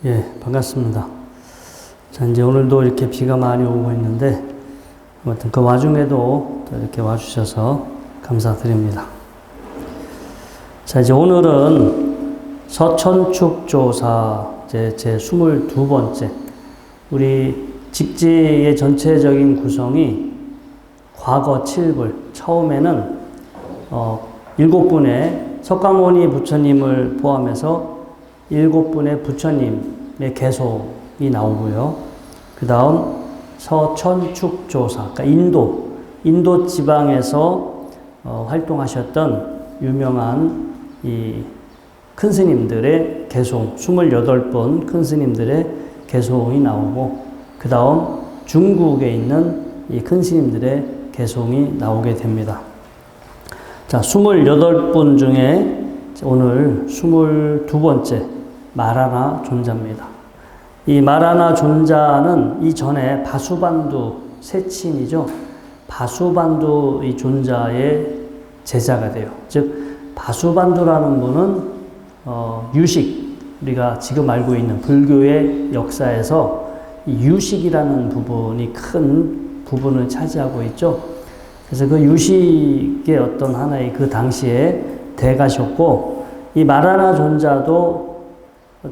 예, 반갑습니다. 자, 이제 오늘도 이렇게 비가 많이 오고 있는데, 아무튼 그 와중에도 또 이렇게 와주셔서 감사드립니다. 자, 이제 오늘은 서천축조사 제 22번째, 우리 직지의 전체적인 구성이 과거 7불, 처음에는 7분의 석가모니 부처님을 포함해서 7분의 부처님의 개송이 나오고요. 그 다음 서천축조사, 그러니까 인도 지방에서 활동하셨던 유명한 이 큰 스님들의 개송, 28분 큰 스님들의 개송이 나오고, 그 다음 중국에 있는 이 큰 스님들의 개송이 나오게 됩니다. 자, 28분 중에 오늘 22번째 마라나 존자입니다. 이 마라나 존자는 이전에 바수반두 세친이죠. 바수반두 이 존자의 제자가 돼요. 즉 바수반두라는 분은 유식, 우리가 지금 알고 있는 불교의 역사에서 이 유식이라는 부분이 큰 부분을 차지하고 있죠. 그래서 그 유식의 어떤 하나의 그 당시에 대가셨고, 이 마라나 존자도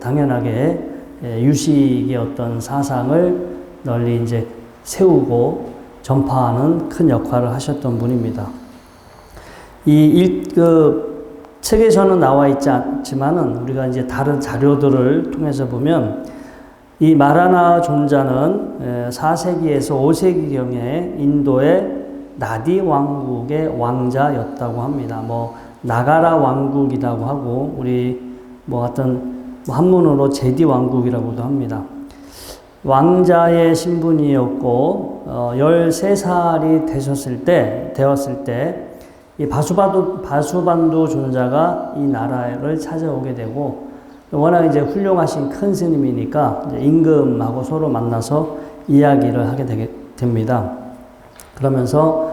당연하게 유식의 어떤 사상을 널리 이제 세우고 전파하는 큰 역할을 하셨던 분입니다. 책에서는 나와 있지 않지만은 우리가 이제 다른 자료들을 통해서 보면 이 마라나 존자는 4세기에서 5세기경에 인도의 나디 왕국의 왕자였다고 합니다. 나가라 왕국이라고 하고, 우리 한문으로 제디 왕국이라고도 합니다. 왕자의 신분이었고, 13살이 되었을 때, 이 바수반두 존자가 이 나라를 찾아오게 되고, 워낙 이제 훌륭하신 큰 스님이니까 이제 임금하고 서로 만나서 이야기를 하게 됩니다. 그러면서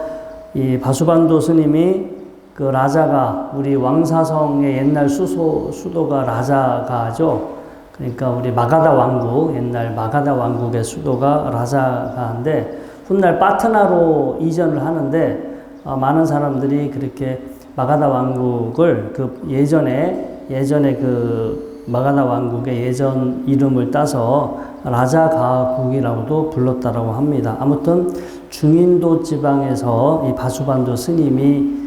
이 바수반두 스님이 그 라자가, 우리 왕사성의 옛날 수도가 라자가죠. 그러니까 우리 마가다 왕국, 옛날 마가다 왕국의 수도가 라자가인데, 훗날 파트나로 이전을 하는데, 많은 사람들이 그렇게 마가다 왕국을 예전에 그 마가다 왕국의 예전 이름을 따서 라자가국이라고도 불렀다라고 합니다. 아무튼 중인도 지방에서 이 바수반두 스님이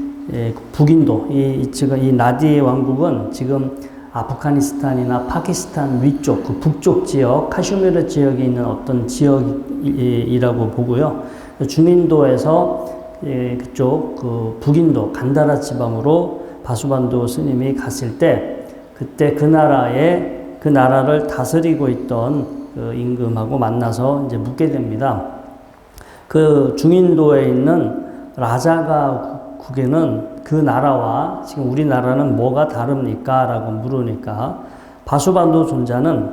북인도, 이 나디 왕국은 지금 아프가니스탄이나 파키스탄 위쪽, 그 북쪽 지역, 카슈미르 지역에 있는 어떤 지역이라고 보고요. 중인도에서 그쪽 북인도 간다라 지방으로 바수반두 스님이 갔을 때, 그때 그 나라를 다스리고 있던 그 임금하고 만나서 이제 묻게 됩니다. 그 중인도에 있는 라자가국에는 그 나라와 지금 우리나라는 뭐가 다릅니까? 라고 물으니까, 바수반두 존자는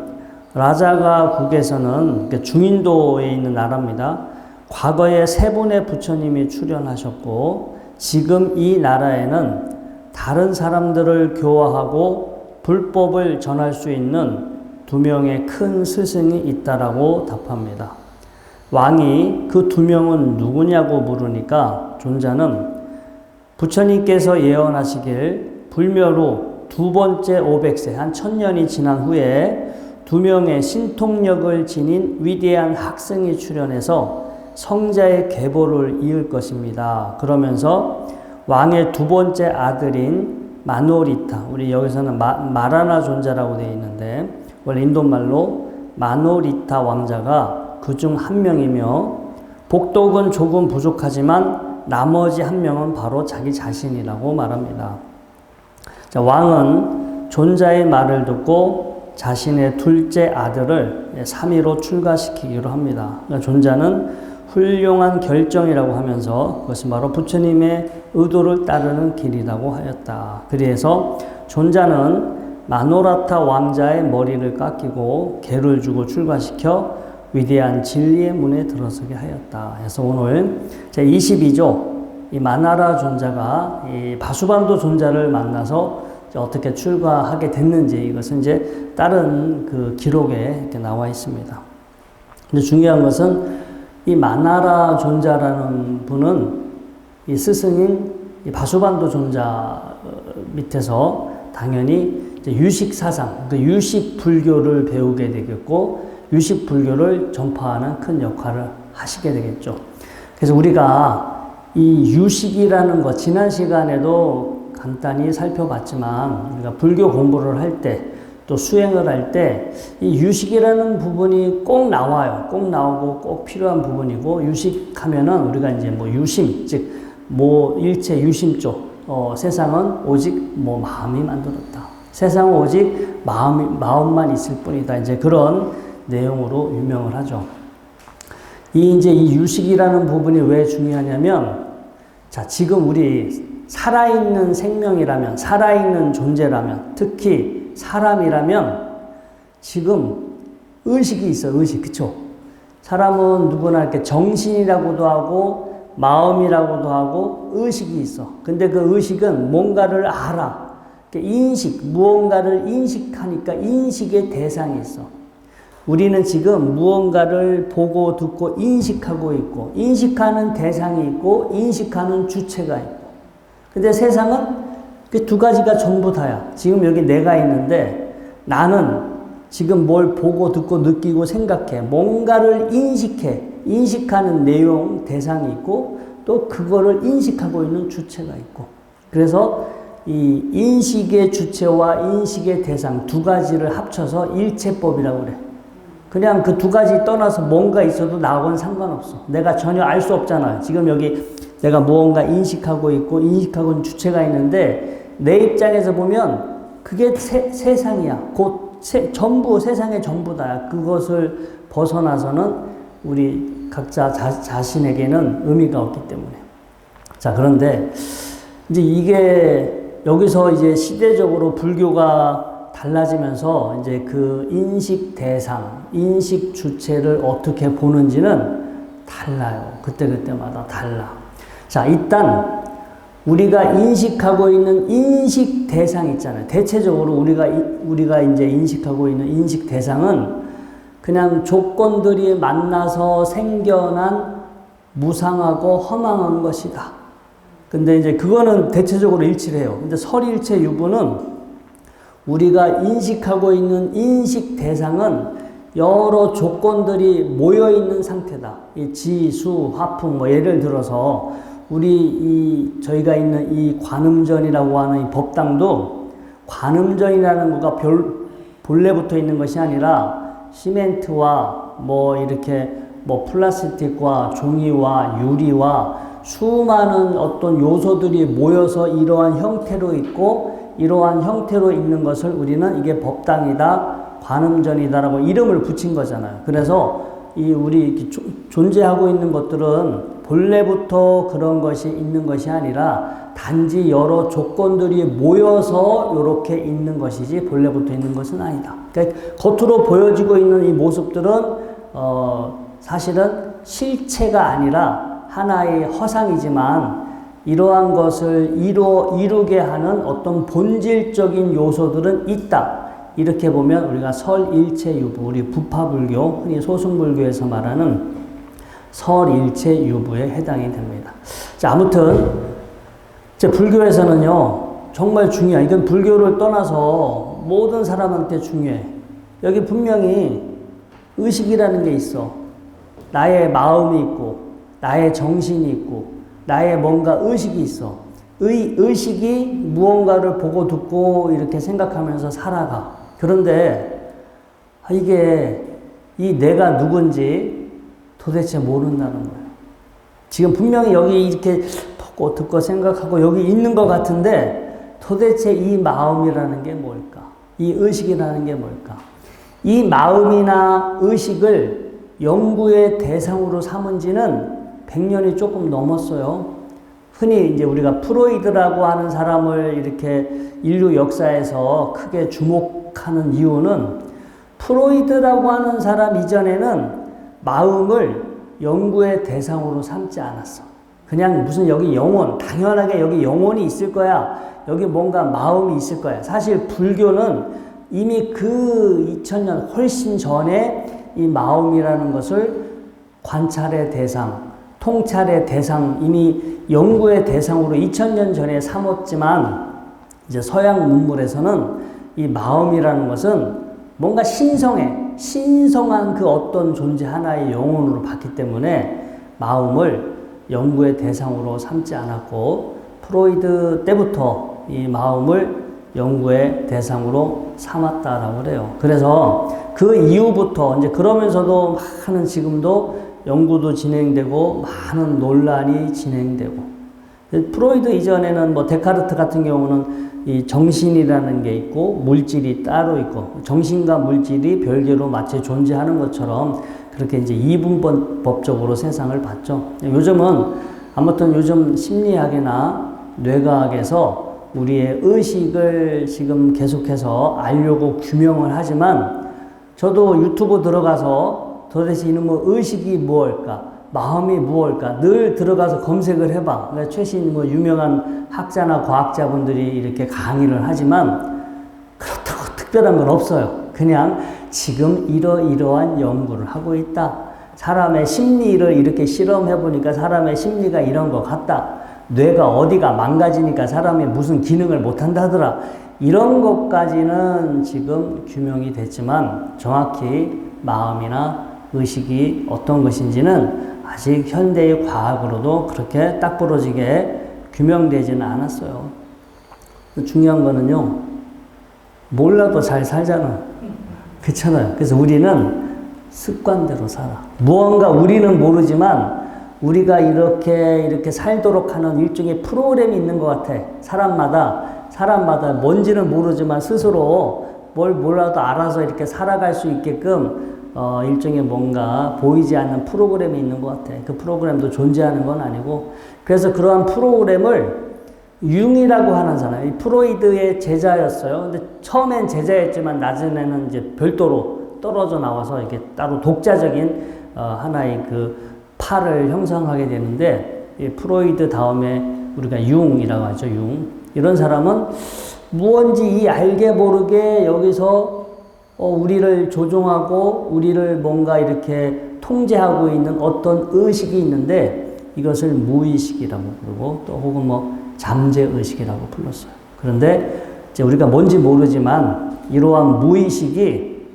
라자가국에서는 중인도에 있는 나라입니다. 과거에 3분의 부처님이 출현하셨고, 지금 이 나라에는 다른 사람들을 교화하고 불법을 전할 수 있는 2명의 큰 스승이 있다라고 답합니다. 왕이 그 2명은 누구냐고 물으니까 존자는 부처님께서 예언하시길 불멸후 2번째 500세, 한 1000년이 지난 후에 2명의 신통력을 지닌 위대한 학생이 출현해서 성자의 계보를 이을 것입니다. 그러면서 왕의 2번째 아들인 마노리타, 우리 여기서는 마라나 존자라고 되어 있는데, 원래 인도말로 마노리타 왕자가 그중 한 명이며, 복덕은 조금 부족하지만 나머지 한 명은 바로 자기 자신이라고 말합니다. 자, 왕은 존자의 말을 듣고 자신의 둘째 아들을 3위로 출가시키기로 합니다. 그러니까 존자는 훌륭한 결정이라고 하면서 그것이 바로 부처님의 의도를 따르는 길이라고 하였다. 그래서 존자는 마노라타 왕자의 머리를 깎이고 개를 주고 출가시켜 위대한 진리의 문에 들어서게 하였다. 그래서 오늘 제22조 이 마나라 존자가 이 바수반두 존자를 만나서 어떻게 출가하게 됐는지 이것은 이제 다른 그 기록에 이렇게 나와 있습니다. 근데 중요한 것은 이 마나라 존자라는 분은 이 스승인 이 바수반도 존자 밑에서 당연히 이제 유식 사상, 그 유식 불교를 배우게 되겠고 유식 불교를 전파하는 큰 역할을 하시게 되겠죠. 그래서 우리가 이 유식이라는 것, 지난 시간에도 간단히 살펴봤지만 우리가 불교 공부를 할 때 또 수행을 할 때 이 유식이라는 부분이 꼭 나와요. 꼭 나오고 꼭 필요한 부분이고 유식하면은 우리가 이제 뭐 유심, 즉 뭐 일체 유심 쪽, 세상은 오직 뭐 마음이 만들었다. 세상은 오직 마음만 있을 뿐이다. 이제 그런 내용으로 유명을 하죠. 이제 이 유식이라는 부분이 왜 중요하냐면, 자, 지금 우리 살아있는 생명이라면, 살아있는 존재라면, 특히 사람이라면, 지금 의식이 있어, 의식. 그쵸? 사람은 누구나 이렇게 정신이라고도 하고, 마음이라고도 하고, 의식이 있어. 근데 그 의식은 뭔가를 알아. 인식, 무언가를 인식하니까 인식의 대상이 있어. 우리는 지금 무언가를 보고 듣고 인식하고 있고, 인식하는 대상이 있고, 인식하는 주체가 있고. 근데 세상은 그 두 가지가 전부 다야. 지금 여기 내가 있는데 나는 지금 뭘 보고 듣고 느끼고 생각해. 뭔가를 인식해. 인식하는 내용, 대상이 있고, 또 그거를 인식하고 있는 주체가 있고. 그래서 이 인식의 주체와 인식의 대상 두 가지를 합쳐서 일체법이라고 그래. 그냥 그 두 가지 떠나서 뭔가 있어도 나하고는 상관없어. 내가 전혀 알 수 없잖아요. 지금 여기 내가 무언가 인식하고 있고 인식하고 있는 주체가 있는데 내 입장에서 보면 그게 세상이야. 곧 전부 세상의 전부다. 그것을 벗어나서는 우리 각자 자신에게는 의미가 없기 때문에. 자, 그런데 이제 이게 여기서 이제 시대적으로 불교가 달라지면서 이제 그 인식 대상, 인식 주체를 어떻게 보는지는 달라요. 그때그때마다 달라. 자, 일단 우리가 인식하고 있는 인식 대상 있잖아요. 대체적으로 우리가 이제 인식하고 있는 인식 대상은 그냥 조건들이 만나서 생겨난 무상하고 허망한 것이다. 근데 이제 그거는 대체적으로 일치를 해요. 근데 설일체 유부는 우리가 인식하고 있는 인식 대상은 여러 조건들이 모여 있는 상태다. 이 지, 수, 화풍, 뭐 예를 들어서 저희가 있는 이 관음전이라고 하는 이 법당도 관음전이라는 거가 본래부터 있는 것이 아니라 시멘트와 뭐 이렇게 뭐 플라스틱과 종이와 유리와 수많은 어떤 요소들이 모여서 이러한 형태로 있고 이러한 형태로 있는 것을 우리는 이게 법당이다, 관음전이다라고 이름을 붙인 거잖아요. 그래서 우리 존재하고 있는 것들은 본래부터 그런 것이 있는 것이 아니라 단지 여러 조건들이 모여서 이렇게 있는 것이지 본래부터 있는 것은 아니다. 그러니까 겉으로 보여지고 있는 이 모습들은 사실은 실체가 아니라 하나의 허상이지만 이러한 것을 이루게 하는 어떤 본질적인 요소들은 있다. 이렇게 보면 우리가 설일체유부, 우리 부파불교, 흔히 소승불교에서 말하는 설일체유부에 해당이 됩니다. 자, 아무튼 제 불교에서는요 정말 중요해. 이건 불교를 떠나서 모든 사람한테 중요해. 여기 분명히 의식이라는 게 있어. 나의 마음이 있고 나의 정신이 있고 나의 뭔가 의식이 있어. 의식이 무언가를 보고 듣고 이렇게 생각하면서 살아가. 그런데 이게 이 내가 누군지 도대체 모른다는 거예요. 지금 분명히 여기 이렇게 보고 듣고 생각하고 여기 있는 것 같은데 도대체 이 마음이라는 게 뭘까? 이 의식이라는 게 뭘까? 이 마음이나 의식을 연구의 대상으로 삼은 지는 100년이 조금 넘었어요. 흔히 이제 우리가 프로이드라고 하는 사람을 이렇게 인류 역사에서 크게 주목하는 이유는 프로이드라고 하는 사람 이전에는 마음을 연구의 대상으로 삼지 않았어. 그냥 무슨 여기 영혼, 당연하게 여기 영혼이 있을 거야. 여기 뭔가 마음이 있을 거야. 사실 불교는 이미 그 2000년 훨씬 전에 이 마음이라는 것을 관찰의 대상, 통찰의 대상, 이미 연구의 대상으로 2000년 전에 삼았지만 이제 서양 문물에서는 이 마음이라는 것은 뭔가 신성한 그 어떤 존재 하나의 영혼으로 봤기 때문에 마음을 연구의 대상으로 삼지 않았고 프로이드 때부터 이 마음을 연구의 대상으로 삼았다라고 그래요. 그래서 그 이후부터 이제 그러면서도 많은 지금도 연구도 진행되고 많은 논란이 진행되고 프로이드 이전에는 뭐 데카르트 같은 경우는 이 정신이라는 게 있고 물질이 따로 있고 정신과 물질이 별개로 마치 존재하는 것처럼 그렇게 이제 이분법적으로 세상을 봤죠. 요즘은 아무튼 요즘 심리학이나 뇌과학에서 우리의 의식을 지금 계속해서 알려고 규명을 하지만 저도 유튜브 들어가서 도대체 이놈의 의식이 무엇일까? 마음이 무엇일까? 늘 들어가서 검색을 해봐. 그러니까 최신 뭐 유명한 학자나 과학자분들이 이렇게 강의를 하지만 그렇다고 특별한 건 없어요. 그냥 지금 이러이러한 연구를 하고 있다. 사람의 심리를 이렇게 실험해 보니까 사람의 심리가 이런 것 같다. 뇌가 어디가 망가지니까 사람이 무슨 기능을 못 한다더라. 이런 것까지는 지금 규명이 됐지만 정확히 마음이나 의식이 어떤 것인지는 아직 현대의 과학으로도 그렇게 딱 부러지게 규명되지는 않았어요. 중요한 거는요, 몰라도 잘 살잖아. 그렇잖아요. 그래서 우리는 습관대로 살아. 무언가 우리는 모르지만 우리가 이렇게 살도록 하는 일종의 프로그램이 있는 것 같아. 사람마다 뭔지는 모르지만 스스로 뭘 몰라도 알아서 이렇게 살아갈 수 있게끔 일종의 뭔가 보이지 않는 프로그램이 있는 것 같아. 그 프로그램도 존재하는 건 아니고. 그래서 그러한 프로그램을 융이라고 하는 사람, 이 프로이드의 제자였어요. 근데 처음엔 제자였지만 나중에는 이제 별도로 떨어져 나와서 이렇게 따로 독자적인 하나의 그 파를 형성하게 되는데, 이 프로이드 다음에 우리가 융이라고 하죠. 융. 이런 사람은 무언지 이 알게 모르게 여기서 우리를 조종하고 우리를 뭔가 이렇게 통제하고 있는 어떤 의식이 있는데 이것을 무의식이라고 부르고 또 혹은 뭐 잠재의식이라고 불렀어요. 그런데 이제 우리가 뭔지 모르지만 이러한 무의식이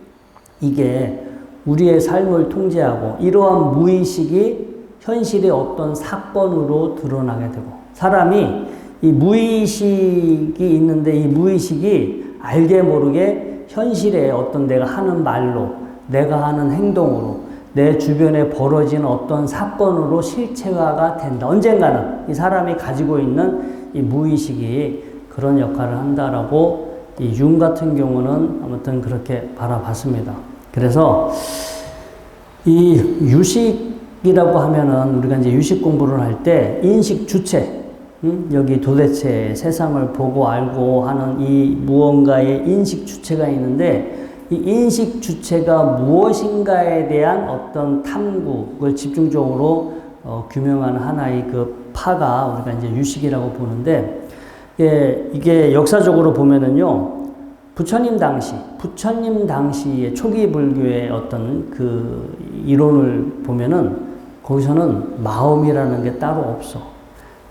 이게 우리의 삶을 통제하고 이러한 무의식이 현실의 어떤 사건으로 드러나게 되고 사람이 이 무의식이 있는데 이 무의식이 알게 모르게 현실에 어떤 내가 하는 말로 내가 하는 행동으로 내 주변에 벌어지는 어떤 사건으로 실체화가 된다. 언젠가는 이 사람이 가지고 있는 이 무의식이 그런 역할을 한다라고 이 융 같은 경우는 아무튼 그렇게 바라봤습니다. 그래서 이 유식이라고 하면은 우리가 이제 유식 공부를 할 때 인식 주체, 여기 도대체 세상을 보고 알고 하는 이 무언가의 인식 주체가 있는데 이 인식 주체가 무엇인가에 대한 어떤 탐구를 집중적으로 규명하는 하나의 그 파가 우리가 이제 유식이라고 보는데 이게 역사적으로 보면은요 부처님 당시의 초기 불교의 어떤 그 이론을 보면은 거기서는 마음이라는 게 따로 없어.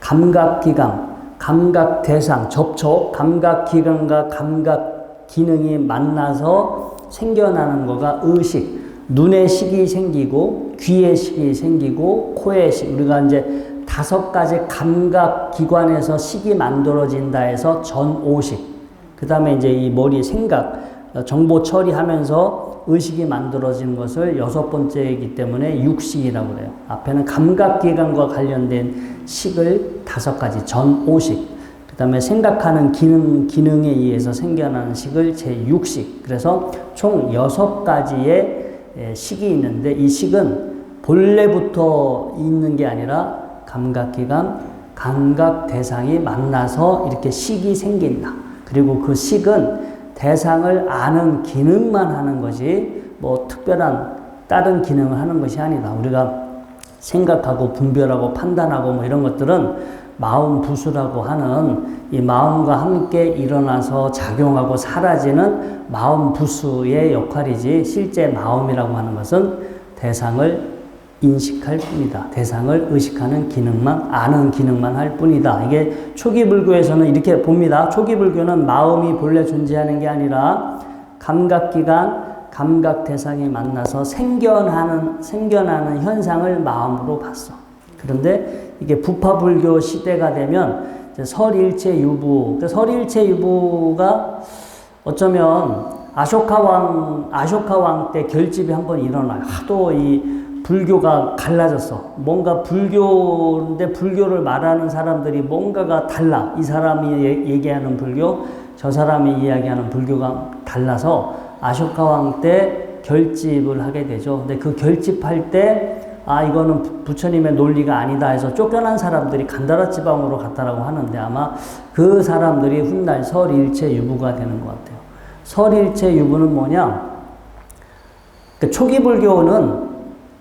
감각기관, 감각대상, 접촉, 감각기관과 감각기능이 만나서 생겨나는 거가 의식. 눈의 식이 생기고, 귀의 식이 생기고, 코의 식. 우리가 이제 5가지 감각기관에서 식이 만들어진다 해서 전오식. 그 다음에 이제 이 머리 생각, 정보 처리하면서 의식이 만들어지는 것을 6번째이기 때문에 육식이라고 그래요. 앞에는 감각기관과 관련된 식을 5가지, 전오식. 그 다음에 생각하는 기능에 의해서 생겨나는 식을 제6식. 그래서 총 6가지의 식이 있는데 이 식은 본래부터 있는 게 아니라 감각기관, 감각대상이 만나서 이렇게 식이 생긴다. 그리고 그 식은 대상을 아는 기능만 하는 거지 뭐 특별한 다른 기능을 하는 것이 아니다. 우리가 생각하고 분별하고 판단하고 뭐 이런 것들은 마음 부수라고 하는 이 마음과 함께 일어나서 작용하고 사라지는 마음 부수의 역할이지, 실제 마음이라고 하는 것은 대상을 인식할 뿐이다. 대상을 의식하는 기능만, 아는 기능만 할 뿐이다. 이게 초기 불교에서는 이렇게 봅니다. 초기 불교는 마음이 본래 존재하는 게 아니라 감각기관, 감각 대상이 만나서 생겨나는 현상을 마음으로 봤어. 그런데 이게 부파불교 시대가 되면 설일체 유부, 설일체 유부가 어쩌면 아쇼카 왕 때 결집이 한번 일어나요. 하도 이 불교가 갈라졌어. 뭔가 불교인데 불교를 말하는 사람들이 뭔가가 달라. 이 사람이 얘기하는 불교, 저 사람이 이야기하는 불교가 달라서 아쇼카 왕 때 결집을 하게 되죠. 근데 그 결집할 때 이거는 부처님의 논리가 아니다 해서 쫓겨난 사람들이 간다라 지방으로 갔다라고 하는데, 아마 그 사람들이 훗날 설일체 유부가 되는 것 같아요. 설일체 유부는 뭐냐? 그 초기 불교는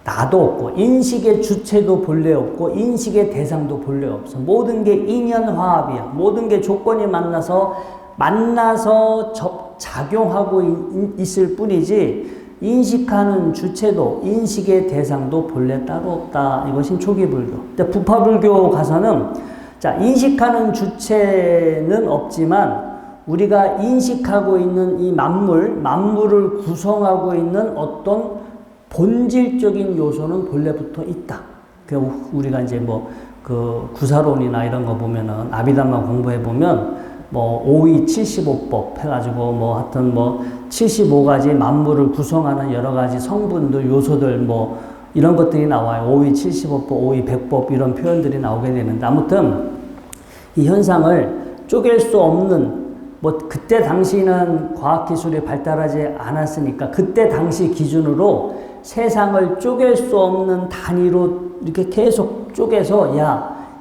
나도 없고 인식의 주체도 본래 없고 인식의 대상도 본래 없어. 모든 게 인연화합이야. 모든 게 조건이 만나서 작용하고 있을 뿐이지, 인식하는 주체도 인식의 대상도 본래 따로 없다. 이것이 초기 불교. 근데 부파 불교 가서는 인식하는 주체는 없지만 우리가 인식하고 있는 이 만물을 구성하고 있는 어떤 본질적인 요소는 본래부터 있다. 우리가 이제 그 구사론이나 이런 거 보면은, 아비담마 공부해 보면 오이 75법 해가지고 하여튼 75가지 만물을 구성하는 여러 가지 성분들, 요소들 이런 것들이 나와요. 오이 75법, 오이 100법 이런 표현들이 나오게 되는데, 아무튼 이 현상을 쪼갤 수 없는, 그때 당시는 과학기술이 발달하지 않았으니까 그때 당시 기준으로 세상을 쪼갤 수 없는 단위로 이렇게 계속 쪼개서,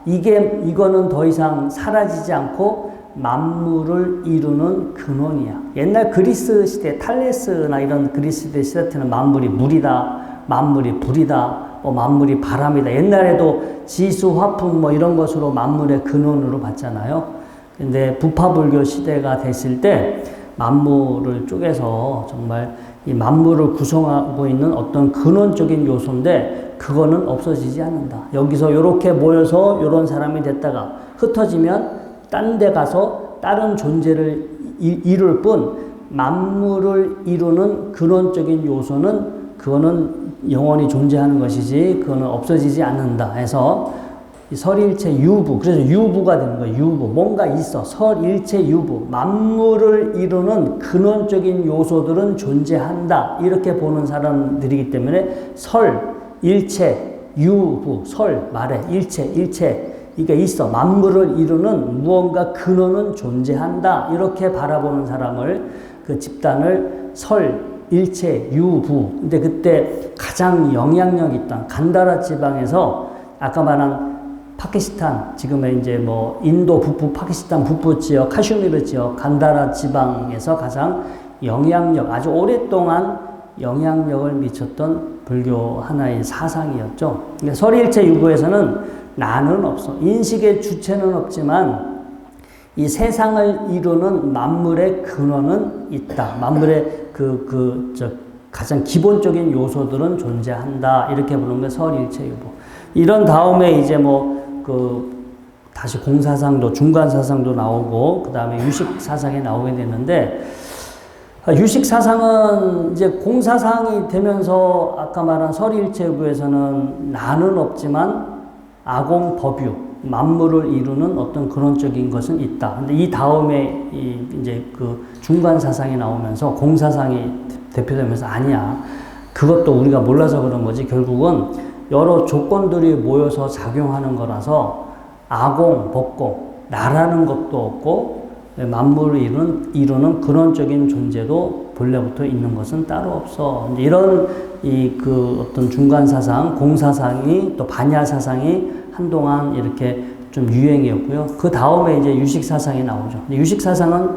이거는 더 이상 사라지지 않고 만물을 이루는 근원이야. 옛날 그리스 시대, 탈레스나 이런 그리스 시대 때는 만물이 물이다, 만물이 불이다, 만물이 바람이다. 옛날에도 지수, 화풍 이런 것으로 만물의 근원으로 봤잖아요. 근데 부파불교 시대가 됐을 때 만물을 쪼개서 정말 이 만물을 구성하고 있는 어떤 근원적인 요소인데, 그거는 없어지지 않는다. 여기서 이렇게 모여서 이런 사람이 됐다가 흩어지면 딴 데 가서 다른 존재를 이룰 뿐, 만물을 이루는 근원적인 요소는 그거는 영원히 존재하는 것이지 그거는 없어지지 않는다 해서 설일체 유부, 그래서 유부가 되는 거예요. 유부, 뭔가 있어. 설일체 유부, 만물을 이루는 근원적인 요소들은 존재한다, 이렇게 보는 사람들이기 때문에 설일체 유부, 설 말해 일체 이게 있어. 만물을 이루는 무언가 근원은 존재한다, 이렇게 바라보는 사람을, 그 집단을 설일체 유부. 근데 그때 가장 영향력 있던 간다라 지방에서 아까 말한 파키스탄, 지금의 이제 인도 북부, 파키스탄 북부 지역, 카슈미르 지역, 간다라 지방에서 가장 아주 오랫동안 영향력을 미쳤던 불교 하나의 사상이었죠. 설일체 유부에서는 나는 없어. 인식의 주체는 없지만 이 세상을 이루는 만물의 근원은 있다. 만물의 가장 기본적인 요소들은 존재한다. 이렇게 보는 게 설일체 유부. 이런 다음에 이제 다시 공사상도, 중간사상도 나오고, 그 다음에 유식사상이 나오게 되는데, 유식사상은 이제 공사상이 되면서 아까 말한 설일체부에서는 나는 없지만 아공법유, 만물을 이루는 어떤 근원적인 것은 있다. 근데 이 다음에 이제 그 중간사상이 나오면서 공사상이 대표되면서 아니야. 그것도 우리가 몰라서 그런 거지. 결국은 여러 조건들이 모여서 작용하는 거라서 아공, 법공, 나라는 것도 없고 만물을 이루는 근원적인 존재도 본래부터 있는 것은 따로 없어. 이런 어떤 중간사상, 공사상이 또 반야사상이 한동안 이렇게 좀 유행이었고요. 그 다음에 이제 유식사상이 나오죠. 유식사상은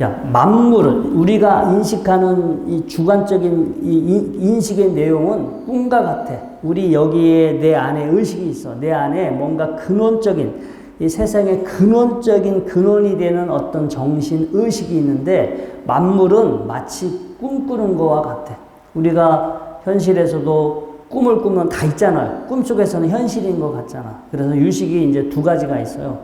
만물은 우리가 인식하는 이 주관적인 이 인식의 내용은 꿈과 같아. 우리 여기에 내 안에 의식이 있어. 내 안에 뭔가 근원적인 이 세상의 근원적인 근원이 되는 어떤 정신 의식이 있는데 만물은 마치 꿈꾸는 거와 같아. 우리가 현실에서도 꿈을 꾸면 다 있잖아요. 꿈속에서는 현실인 것 같잖아. 그래서 유식이 이제 두 가지가 있어요.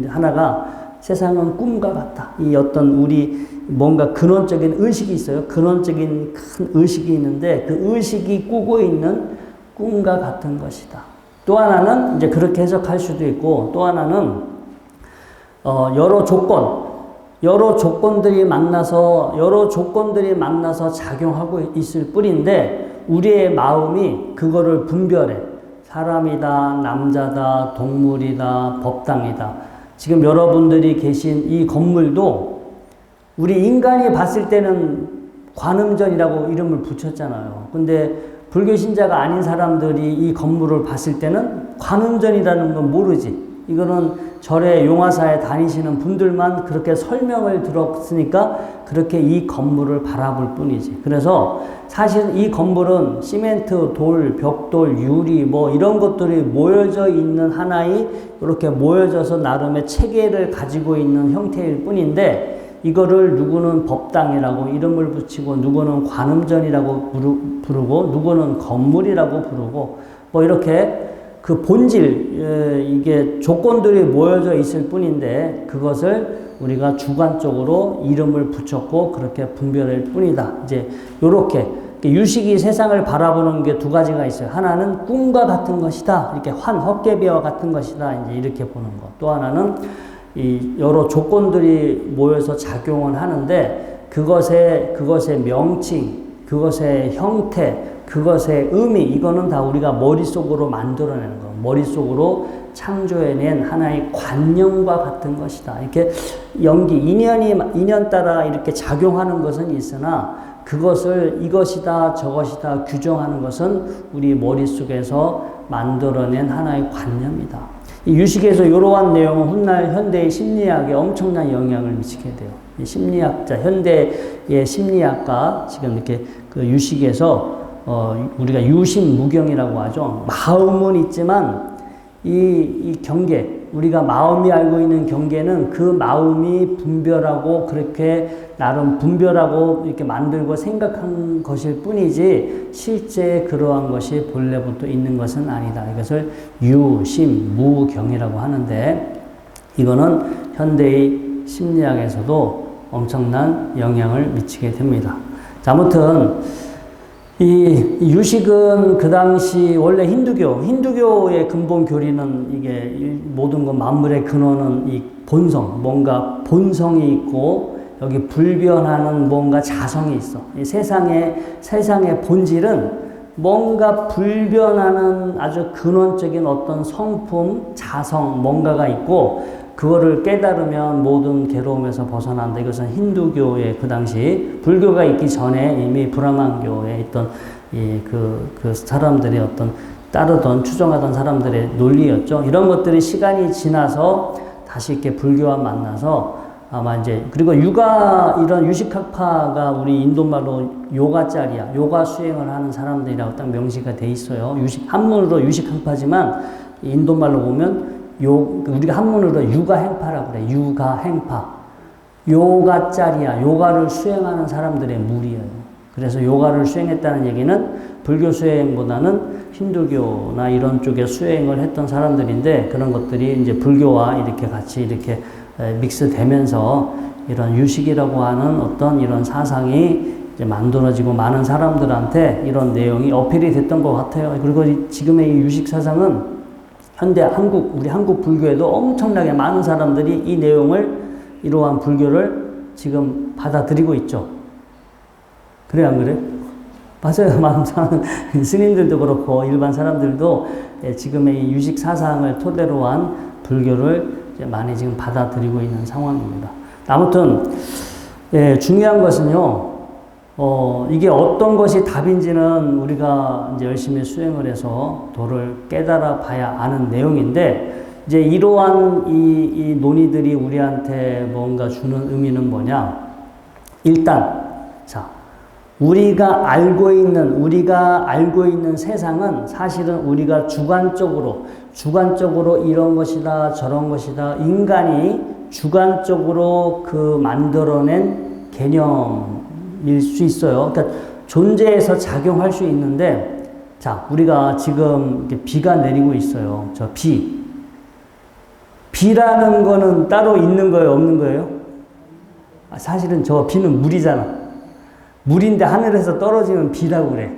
하나가 세상은 꿈과 같다. 이 어떤 우리 뭔가 근원적인 의식이 있어요. 근원적인 큰 의식이 있는데 그 의식이 꾸고 있는 꿈과 같은 것이다. 또 하나는 이제 그렇게 해석할 수도 있고 또 하나는 여러 조건들이 만나서 작용하고 있을 뿐인데 우리의 마음이 그거를 분별해. 사람이다, 남자다, 동물이다, 법당이다. 지금 여러분들이 계신 이 건물도 우리 인간이 봤을 때는 관음전이라고 이름을 붙였잖아요. 근데 불교 신자가 아닌 사람들이 이 건물을 봤을 때는 관음전이라는 건 모르지. 이거는 절에 용화사에 다니시는 분들만 그렇게 설명을 들었으니까 그렇게 이 건물을 바라볼 뿐이지. 그래서 사실 이 건물은 시멘트, 돌, 벽돌, 유리 뭐 이런 것들이 모여져 있는 하나의 이렇게 모여져서 나름의 체계를 가지고 있는 형태일 뿐인데 이거를 누구는 법당이라고 이름을 붙이고 누구는 관음전이라고 부르고 누구는 건물이라고 부르고 뭐 이렇게 그 본질, 이게 조건들이 모여져 있을 뿐인데 그것을 우리가 주관적으로 이름을 붙였고 그렇게 분별할 뿐이다. 이제 요렇게 유식이 세상을 바라보는 게 두 가지가 있어요. 하나는 꿈과 같은 것이다. 이렇게 헛개비와 같은 것이다. 이제 이렇게 보는 것. 또 하나는 이 여러 조건들이 모여서 작용을 하는데 그것의 명칭, 그것의 형태, 그것의 의미, 이거는 다 우리가 머릿속으로 만들어내는 거, 머릿속으로 창조해낸 하나의 관념과 같은 것이다. 이렇게 인연 따라 이렇게 작용하는 것은 있으나 그것을 이것이다, 저것이다 규정하는 것은 우리 머릿속에서 만들어낸 하나의 관념이다. 이 유식에서 이러한 내용은 훗날 현대의 심리학에 엄청난 영향을 미치게 돼요. 이 심리학자, 현대의 심리학가, 지금 이렇게 그 유식에서 우리가 유심무경이라고 하죠. 마음은 있지만 이 경계, 우리가 마음이 알고 있는 경계는 그 마음이 분별하고 그렇게 나름 분별하고 이렇게 만들고 생각한 것일 뿐이지 실제 그러한 것이 본래부터 있는 것은 아니다. 이것을 유심무경이라고 하는데 이거는 현대의 심리학에서도 엄청난 영향을 미치게 됩니다. 자, 아무튼 이 유식은 그 당시 원래 힌두교의 근본 교리는 이게 모든 것 만물의 근원은 이 본성, 뭔가 본성이 있고 여기 불변하는 뭔가 자성이 있어. 이 세상의 본질은 뭔가 불변하는 아주 근원적인 어떤 성품, 자성, 뭔가가 있고 그거를 깨달으면 모든 괴로움에서 벗어난다. 이것은 힌두교의 그 당시 불교가 있기 전에 이미 브라만교에 있던 그 사람들의 어떤 따르던 추종하던 사람들의 논리였죠. 이런 것들이 시간이 지나서 다시 이렇게 불교와 만나서 아마 이제 그리고 이런 유식학파가 우리 인도말로 요가짜리야. 요가 수행을 하는 사람들이라고 딱 명시가 돼 있어요. 한문으로 유식학파지만 인도말로 보면 우리가 한문으로 유가행파라고 그래. 유가행파. 요가짜리야. 요가를 수행하는 사람들의 무리예요. 그래서 요가를 수행했다는 얘기는 불교 수행보다는 힌두교나 이런 쪽에 수행을 했던 사람들인데 그런 것들이 이제 불교와 이렇게 같이 이렇게 믹스되면서 이런 유식이라고 하는 어떤 이런 사상이 이제 만들어지고 많은 사람들한테 이런 내용이 어필이 됐던 것 같아요. 그리고 지금의 이 유식 사상은 현대 우리 한국 불교에도 엄청나게 많은 사람들이 이 내용을 이러한 불교를 지금 받아들이고 있죠. 그래, 안 그래? 맞아요. 많은 사람, 스님들도 그렇고 일반 사람들도 지금의 이 유식 사상을 토대로 한 불교를 이제 많이 지금 받아들이고 있는 상황입니다. 아무튼 중요한 것은요. 이게 어떤 것이 답인지는 우리가 이제 열심히 수행을 해서 도를 깨달아 봐야 아는 내용인데, 이제 이러한 이 논의들이 우리한테 뭔가 주는 의미는 뭐냐? 일단, 자, 우리가 알고 있는 세상은 사실은 우리가 주관적으로 이런 것이다, 저런 것이다, 인간이 주관적으로 만들어낸 개념일 수 있어요. 그러니까 존재에서 작용할 수 있는데, 자, 우리가 지금 비가 내리고 있어요. 저 비라는 거는 따로 있는 거예요, 없는 거예요? 사실은 저 비는 물이잖아. 물인데 하늘에서 떨어지면 비라고 그래.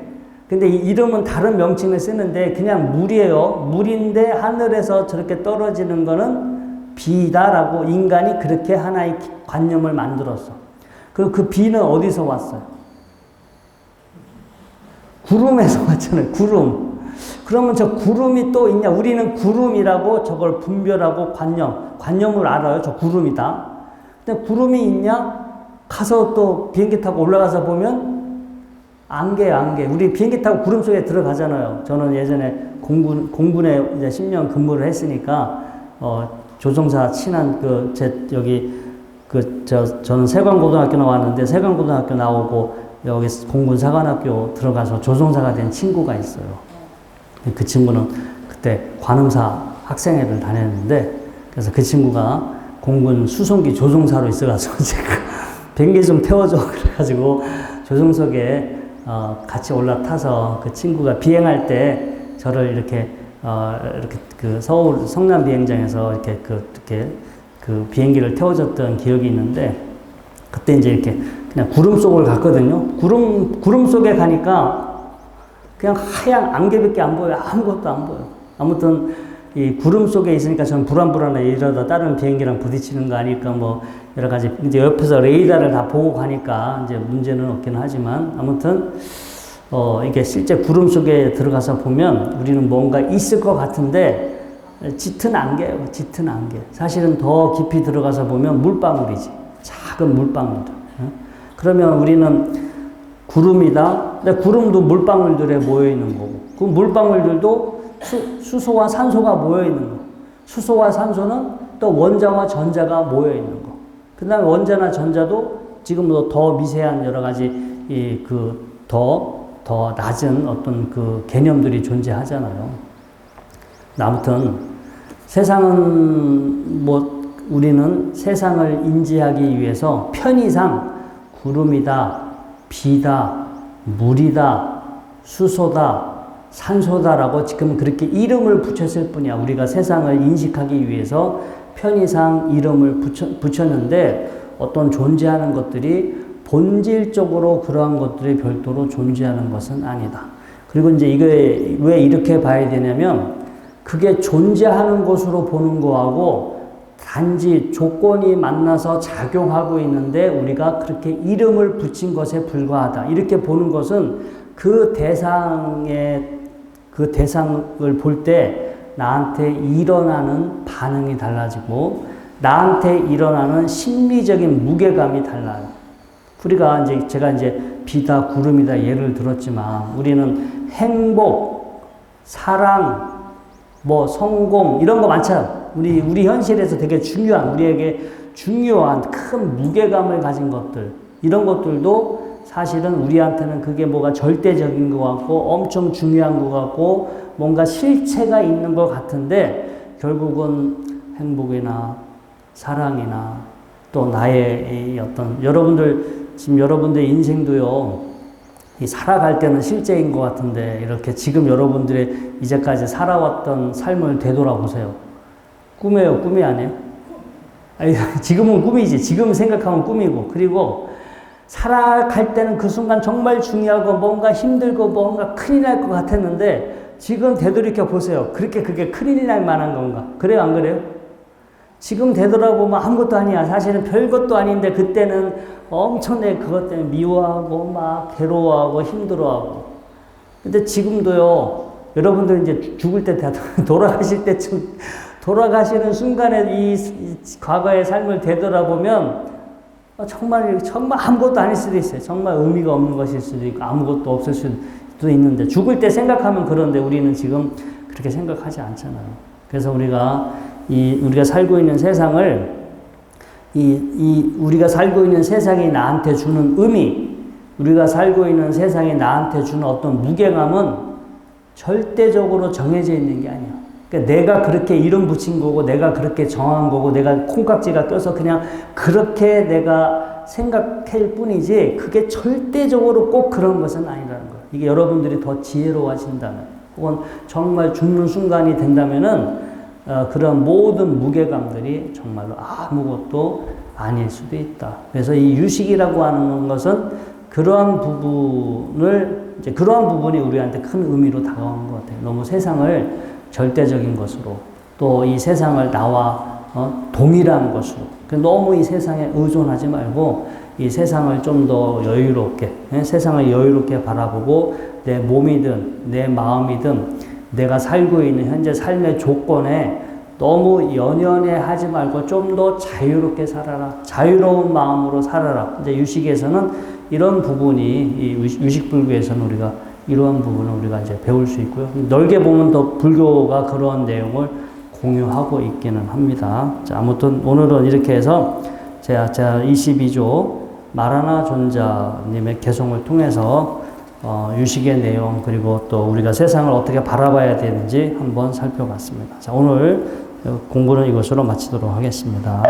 근데 이 이름은 다른 명칭을 쓰는데 그냥 물이에요. 물인데 하늘에서 저렇게 떨어지는 거는 비다라고 인간이 그렇게 하나의 관념을 만들었어. 그리고 그 비는 어디서 왔어요? 구름에서 왔잖아요. 구름. 그러면 저 구름이 또 있냐? 우리는 구름이라고 저걸 분별하고 관념을 알아요. 저 구름이다. 근데 구름이 있냐? 가서 또 비행기 타고 올라가서 보면 안개. 우리 비행기 타고 구름 속에 들어가잖아요. 저는 예전에 공군에 이제 10년 근무를 했으니까, 조종사 친한 저는 세관고등학교 나왔는데, 세관고등학교 나오고, 여기 공군 사관학교 들어가서 조종사가 된 친구가 있어요. 그 친구는 그때 관음사 학생회를 다녔는데, 그래서 그 친구가 공군 수송기 조종사로 있어가지고 제가 비행기 좀 태워줘. 그래가지고 조종석에 같이 올라타서 그 친구가 비행할 때 저를 이렇게 그 서울 성남 비행장에서 이렇게 그 비행기를 태워줬던 기억이 있는데, 그때 이제 이렇게 그냥 구름 속을 갔거든요. 구름 속에 가니까 그냥 하얀 안개밖에 안 보여요. 아무것도 안 보여요. 아무튼 이 구름 속에 있으니까 저는 불안불안해. 이러다 다른 비행기랑 부딪히는 거 아닐까, 뭐 여러 가지 이제 옆에서 레이더를 다 보고 가니까 이제 문제는 없긴 하지만, 아무튼 이게 실제 구름 속에 들어가서 보면 우리는 뭔가 있을 것 같은데 짙은 안개예요. 짙은 안개. 사실은 더 깊이 들어가서 보면 물방울이지. 작은 물방울들. 그러면 우리는 구름이다. 근데 구름도 물방울들에 모여 있는 거고, 그 물방울들도 수소와 산소가 모여 있는 거. 수소와 산소는 또 원자와 전자가 모여 있는 거. 그 다음에 원자나 전자도 지금도 더 미세한 여러 가지 더 낮은 어떤 그 개념들이 존재하잖아요. 아무튼 세상은 우리는 세상을 인지하기 위해서 편의상 구름이다, 비다, 물이다, 수소다, 산소다라고 지금 그렇게 이름을 붙였을 뿐이야. 우리가 세상을 인식하기 위해서 편의상 이름을 붙였는데, 어떤 존재하는 것들이 본질적으로 그러한 것들이 별도로 존재하는 것은 아니다. 그리고 이제 이게 왜 이렇게 봐야 되냐면, 그게 존재하는 것으로 보는 거하고 단지 조건이 만나서 작용하고 있는데 우리가 그렇게 이름을 붙인 것에 불과하다. 이렇게 보는 것은 그 대상을 볼 때 나한테 일어나는 반응이 달라지고 나한테 일어나는 심리적인 무게감이 달라요. 우리가 제가 비다, 구름이다 예를 들었지만, 우리는 행복, 사랑, 성공, 이런 거 많잖아요. 우리 현실에서 되게 우리에게 중요한 큰 무게감을 가진 것들, 이런 것들도 사실은 우리한테는 그게 뭐가 절대적인 것 같고 엄청 중요한 것 같고 뭔가 실체가 있는 것 같은데, 결국은 행복이나 사랑이나 또 나의 어떤 지금 여러분들의 인생도요, 살아갈 때는 실제인 것 같은데 이렇게 지금 여러분들의 이제까지 살아왔던 삶을 되돌아보세요. 꿈이에요, 꿈이 아니에요? 아니, 지금은 꿈이지. 지금 생각하면 꿈이고, 그리고 살아갈 때는 그 순간 정말 중요하고 뭔가 힘들고 뭔가 큰일 날 것 같았는데 지금 되돌이켜 보세요. 그게 큰일 날 만한 건가? 그래요, 안 그래요? 지금 되돌아보면 아무것도 아니야. 사실은 별것도 아닌데 그때는 엄청나게 그것 때문에 미워하고 막 괴로워하고 힘들어하고. 근데 지금도요, 여러분들 이제 죽을 때 돌아가실 때쯤, 돌아가시는 순간에 이 과거의 삶을 되돌아보면 정말 아무것도 아닐 수도 있어요. 정말 의미가 없는 것일 수도 있고 아무것도 없을 수도 있는데, 죽을 때 생각하면 그런데 우리는 지금 그렇게 생각하지 않잖아요. 그래서 우리가 살고 있는 세상을 우리가 살고 있는 세상이 나한테 주는 의미, 우리가 살고 있는 세상이 나한테 주는 어떤 무게감은 절대적으로 정해져 있는 게 아니야. 그러니까 내가 그렇게 이름 붙인 거고, 내가 그렇게 정한 거고, 내가 콩깍지가 껴서 그냥 그렇게 내가 생각할 뿐이지, 그게 절대적으로 꼭 그런 것은 아니라는 거야. 이게 여러분들이 더 지혜로워진다면, 혹은 정말 죽는 순간이 된다면은, 그런 모든 무게감들이 정말로 아무것도 아닐 수도 있다. 그래서 이 유식이라고 하는 것은 그러한 부분이 우리한테 큰 의미로 다가오는 것 같아요. 너무 세상을 절대적인 것으로, 또 이 세상을 나와 동일한 것으로, 너무 이 세상에 의존하지 말고 이 세상을 좀 더 여유롭게, 세상을 여유롭게 바라보고 내 몸이든 내 마음이든 내가 살고 있는 현재 삶의 조건에 너무 연연해 하지 말고 좀 더 자유롭게 살아라. 자유로운 마음으로 살아라. 이제 유식에서는 이런 부분이, 이 유식불교에서는 우리가 이러한 부분을 우리가 이제 배울 수 있고요. 넓게 보면 더 불교가 그러한 내용을 공유하고 있기는 합니다. 자, 아무튼 오늘은 이렇게 해서 제가 22조 마라나 존자님의 개송을 통해서 유식의 내용, 그리고 또 우리가 세상을 어떻게 바라봐야 되는지 한번 살펴봤습니다. 자, 오늘 공부는 이것으로 마치도록 하겠습니다.